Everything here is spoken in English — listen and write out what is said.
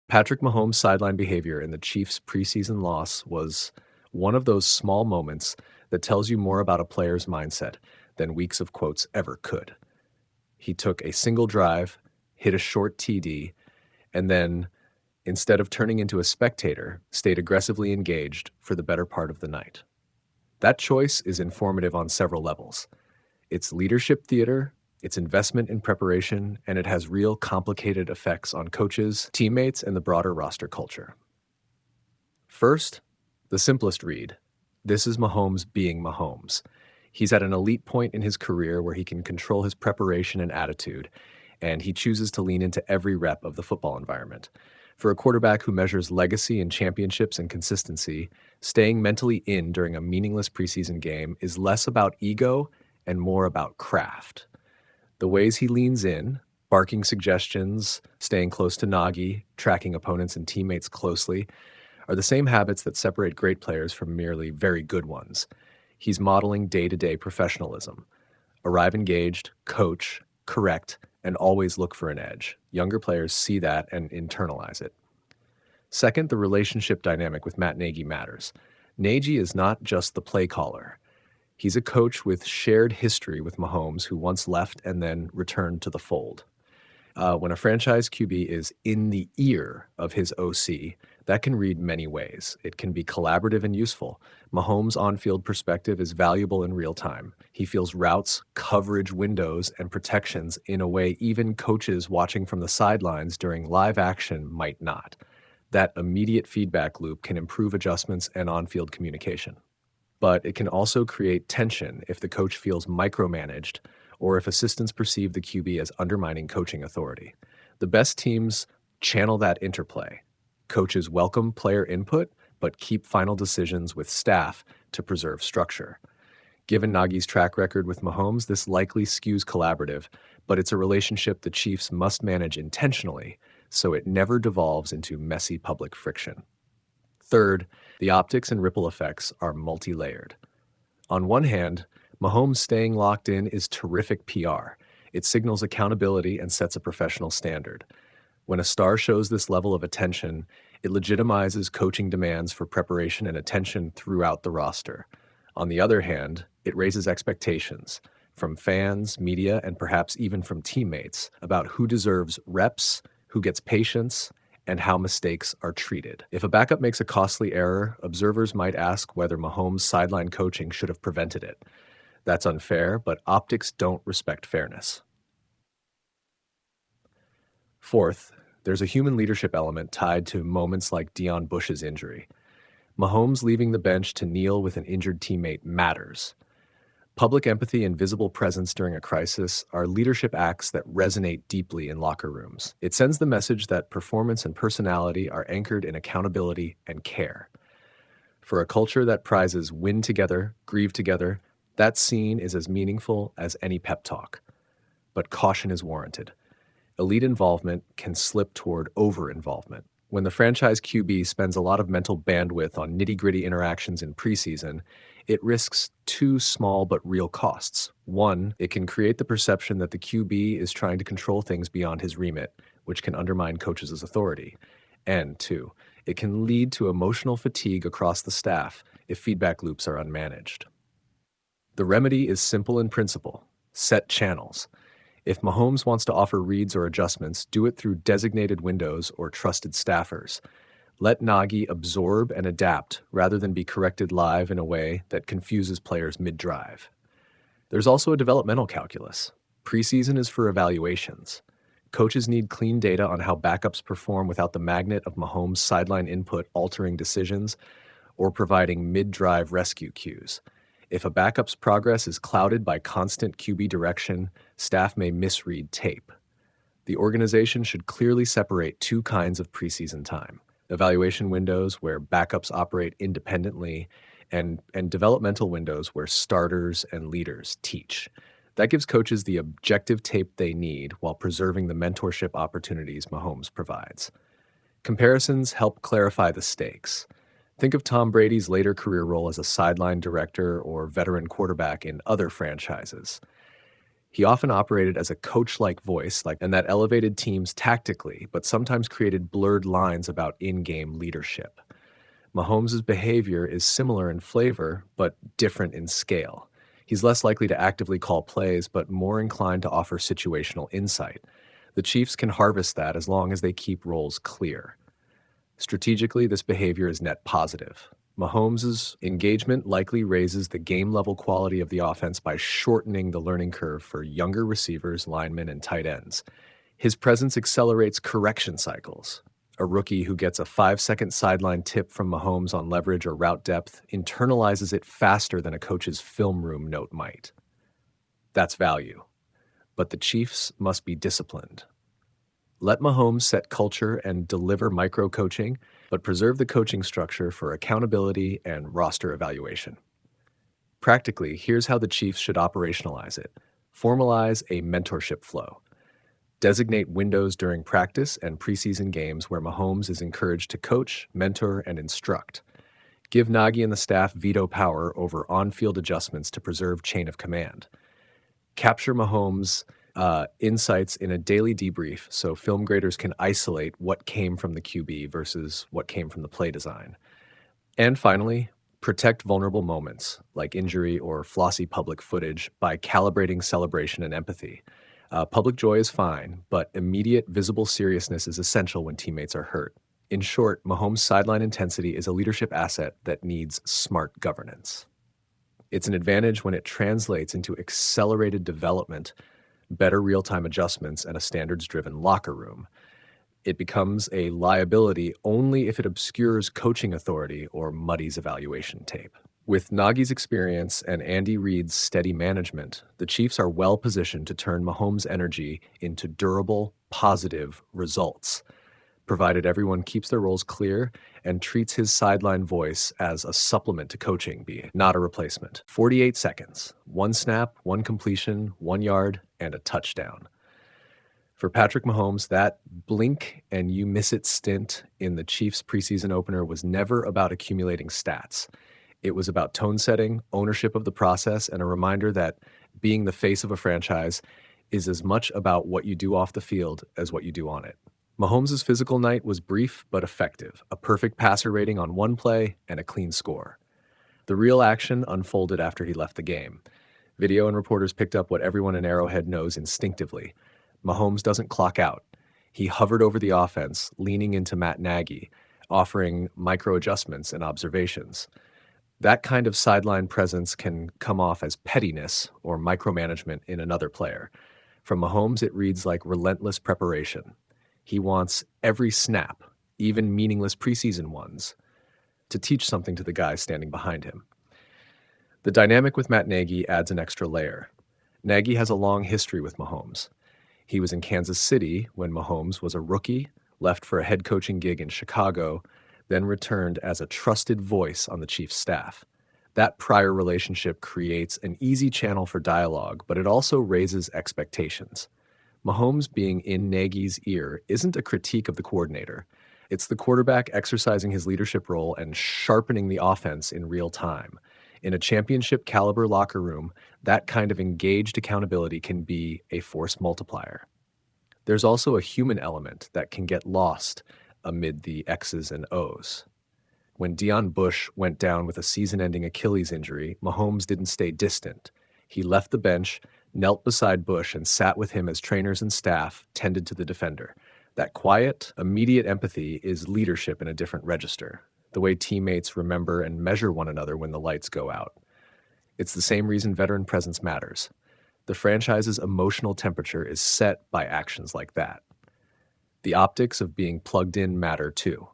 Patrick Mahomes' sideline behavior in the Chiefs' preseason loss was one of those small moments that tells you more about a player's mindset than weeks of quotes ever could. He took a single drive, hit a short TD, and then, instead of turning into a spectator, stayed aggressively engaged for the better part of the night. That choice is informative on several levels. It's leadership theater, it's investment in preparation, and it has real complicated effects on coaches, teammates, and the broader roster culture. First, the simplest read. This is Mahomes being Mahomes. He's at an elite point in his career where he can control his preparation and attitude, and he chooses to lean into every rep of the football environment. For a quarterback who measures legacy and championships and consistency, staying mentally in during a meaningless preseason game is less about ego and more about craft. The ways he leans in, barking suggestions, staying close to Nagy, tracking opponents and teammates closely, are the same habits that separate great players from merely very good ones. He's modeling day-to-day professionalism. Arrive engaged, coach, correct, and always look for an edge. Younger players see that and internalize it. Second, the relationship dynamic with Matt Nagy matters. Nagy is not just the play caller. He's a coach with shared history with Mahomes, who once left and then returned to the fold. When a franchise QB is in the ear of his OC, that can read many ways. It can be collaborative and useful. Mahomes' on-field perspective is valuable in real time. He feels routes, coverage windows, and protections in a way even coaches watching from the sidelines during live action might not. That immediate feedback loop can improve adjustments and on-field communication. But it can also create tension if the coach feels micromanaged or if assistants perceive the QB as undermining coaching authority. The best teams channel that interplay. Coaches welcome player input, but keep final decisions with staff to preserve structure. Given Nagy's track record with Mahomes, this likely skews collaborative, but it's a relationship the Chiefs must manage intentionally so it never devolves into messy public friction. Third, the optics and ripple effects are multi-layered. On one hand, Mahomes staying locked in is terrific PR. It signals accountability and sets a professional standard. When a star shows this level of attention, it legitimizes coaching demands for preparation and attention throughout the roster. On the other hand, it raises expectations from fans, media, and perhaps even from teammates about who deserves reps, who gets patience, and how mistakes are treated. If a backup makes a costly error, observers might ask whether Mahomes' sideline coaching should have prevented it. That's unfair, but optics don't respect fairness. Fourth, there's a human leadership element tied to moments like Deon Bush's injury. Mahomes leaving the bench to kneel with an injured teammate matters. Public empathy and visible presence during a crisis are leadership acts that resonate deeply in locker rooms. It sends the message that performance and personality are anchored in accountability and care. For a culture that prizes win together, grieve together, that scene is as meaningful as any pep talk. But caution is warranted. Elite involvement can slip toward over-involvement. When the franchise QB spends a lot of mental bandwidth on nitty-gritty interactions in preseason, it risks two small but real costs. One, it can create the perception that the QB is trying to control things beyond his remit, which can undermine coaches' authority. And two, it can lead to emotional fatigue across the staff if feedback loops are unmanaged. The remedy is simple in principle: set channels. If Mahomes wants to offer reads or adjustments, do it through designated windows or trusted staffers. Let Nagy absorb and adapt rather than be corrected live in a way that confuses players mid-drive. There's also a developmental calculus. Preseason is for evaluations. Coaches need clean data on how backups perform without the magnet of Mahomes' sideline input altering decisions or providing mid-drive rescue cues. If a backup's progress is clouded by constant QB direction, staff may misread tape. The organization should clearly separate two kinds of preseason time: evaluation windows where backups operate independently and developmental windows where starters and leaders teach. That gives coaches the objective tape they need while preserving the mentorship opportunities Mahomes provides. Comparisons help clarify the stakes. Think of Tom Brady's later career role as a sideline director or veteran quarterback in other franchises. He often operated as a coach-like voice, and that elevated teams tactically, but sometimes created blurred lines about in-game leadership. Mahomes' behavior is similar in flavor, but different in scale. He's less likely to actively call plays, but more inclined to offer situational insight. The Chiefs can harvest that as long as they keep roles clear. Strategically, this behavior is net positive. Mahomes' engagement likely raises the game-level quality of the offense by shortening the learning curve for younger receivers, linemen, and tight ends. His presence accelerates correction cycles. A rookie who gets a 5-second sideline tip from Mahomes on leverage or route depth internalizes it faster than a coach's film room note might. That's value. But the Chiefs must be disciplined. Let Mahomes set culture and deliver micro-coaching, but preserve the coaching structure for accountability and roster evaluation. Practically, here's how the Chiefs should operationalize it. Formalize a mentorship flow. Designate windows during practice and preseason games where Mahomes is encouraged to coach, mentor, and instruct. Give Nagy and the staff veto power over on-field adjustments to preserve chain of command. Capture Mahomes' insights in a daily debrief so film graders can isolate what came from the QB versus what came from the play design. And finally, protect vulnerable moments like injury or flossy public footage by calibrating celebration and empathy. Public joy is fine, but immediate visible seriousness is essential when teammates are hurt. In short, Mahomes' sideline intensity is a leadership asset that needs smart governance. It's an advantage when it translates into accelerated development, better real-time adjustments, and a standards-driven locker room. It becomes a liability only if it obscures coaching authority or muddies evaluation tape. With Nagy's experience and Andy Reid's steady management, the Chiefs are well-positioned to turn Mahomes' energy into durable, positive results, provided everyone keeps their roles clear and treats his sideline voice as a supplement to coaching, not a replacement. 48 seconds, 1 snap, 1 completion, 1 yard, and a touchdown. For Patrick Mahomes, that blink and you miss it stint in the Chiefs preseason opener was never about accumulating stats. It was about tone setting, ownership of the process, and a reminder that being the face of a franchise is as much about what you do off the field as what you do on it. Mahomes' physical night was brief but effective, a perfect passer rating on 1 play and a clean score. The real action unfolded after he left the game. Video and reporters picked up what everyone in Arrowhead knows instinctively. Mahomes doesn't clock out. He hovered over the offense, leaning into Matt Nagy, offering micro-adjustments and observations. That kind of sideline presence can come off as pettiness or micromanagement in another player. From Mahomes, it reads like relentless preparation. He wants every snap, even meaningless preseason ones, to teach something to the guys standing behind him. The dynamic with Matt Nagy adds an extra layer. Nagy has a long history with Mahomes. He was in Kansas City when Mahomes was a rookie, left for a head coaching gig in Chicago, then returned as a trusted voice on the Chiefs staff. That prior relationship creates an easy channel for dialogue, but it also raises expectations. Mahomes being in Nagy's ear isn't a critique of the coordinator. It's the quarterback exercising his leadership role and sharpening the offense in real time. In a championship-caliber locker room, that kind of engaged accountability can be a force multiplier. There's also a human element that can get lost amid the X's and O's. When Deon Bush went down with a season-ending Achilles injury, Mahomes didn't stay distant. He left the bench, knelt beside Bush, and sat with him as trainers and staff tended to the defender. That quiet, immediate empathy is leadership in a different register, the way teammates remember and measure one another when the lights go out. It's the same reason veteran presence matters. The franchise's emotional temperature is set by actions like that. The optics of being plugged in matter too.